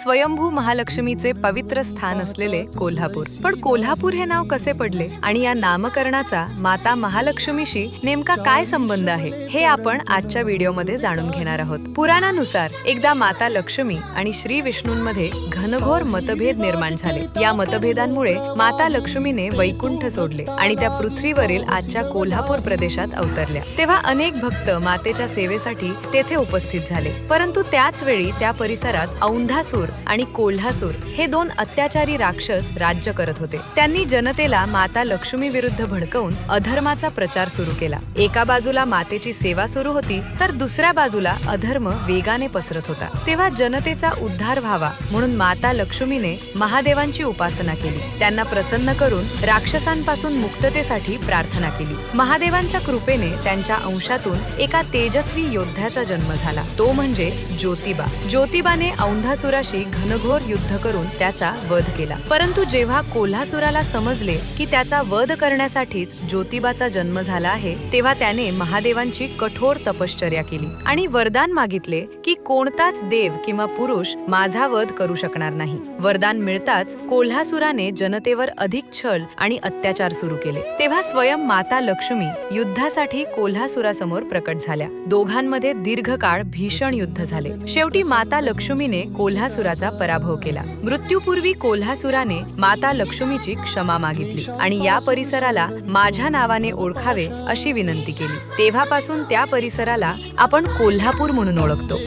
स्वयंभू महालक्ष्मीचे पवित्र स्थान असलेले कोल्हापूर. पण कोल्हापूर हे नाव कसे पडले आणि या नामकरणाचा माता महालक्ष्मीशी नेमका काय संबंध आहे हे आपण आजच्या व्हिडिओमध्ये जाणून घेणार आहोत. पुराणानुसार एकदा माता लक्ष्मी आणि श्री विष्णूंमध्ये घनघोर मतभेद निर्माण झाले. या मतभेदांमुळे माता लक्ष्मीने वैकुंठ सोडले आणि त्या पृथ्वीवरील आजच्या कोल्हापूर प्रदेशात अवतरल्या. तेव्हा अनेक भक्त मातेच्या सेवेसाठी तेथे उपस्थित झाले. परंतु त्याच वेळी त्या परिसरात औंधासूर आणि कोल्हासूर हे दोन अत्याचारी राक्षस राज्य करत होते. त्यांनी जनतेला माता लक्ष्मी विरुद्ध भडकवून अधर्माचा प्रचार सुरू केला. एका बाजूला मातेची सेवा सुरू होती तर दुसऱ्या बाजूला अधर्म वेगाने पसरत होता. तेव्हा जनतेचा उद्धार व्हावा म्हणून माता लक्ष्मीने महादेवांची उपासना केली. त्यांना प्रसन्न करून राक्षसांपासून मुक्ततेसाठी प्रार्थना केली. महादेवांच्या कृपेने त्यांच्या अंशातून एका तेजस्वी योद्ध्याचा जन्म झाला. तो म्हणजे ज्योतिबा. ज्योतिबाने औंधासुराशी घनघोर युद्ध करून त्याचा वध केला. परंतु जेव्हा कोल्हासुराला समजले की त्याचा वध करण्यासाठीच ज्योतिबाचा जन्म झाला आहे, तेव्हा त्याने महादेवांची कठोर तपश्चर्या केली आणि वरदान मागितले की कोणताच देव किंवा पुरुष माझा वध करू शकणार नाही. वरदान मिळताच कोल्हासुराने जनतेवर अधिक छळ आणि अत्याचार सुरू केले. तेव्हा स्वयं माता लक्ष्मी युद्धासाठी कोल्हासुरासमोर प्रकट झाल्या. दोघांमध्ये दीर्घकाळ भीषण युद्ध झाले. शेवटी माता लक्ष्मीने कोल्हासुराचा पराभव केला. मृत्यूपूर्वी कोल्हासुराने माता लक्ष्मीची क्षमा मागितली आणि या परिसराला माझ्या नावाने ओळखावे अशी विनंती केली. तेव्हापासून त्या परिसराला आपण कोल्हापूर म्हणून ओळखतो.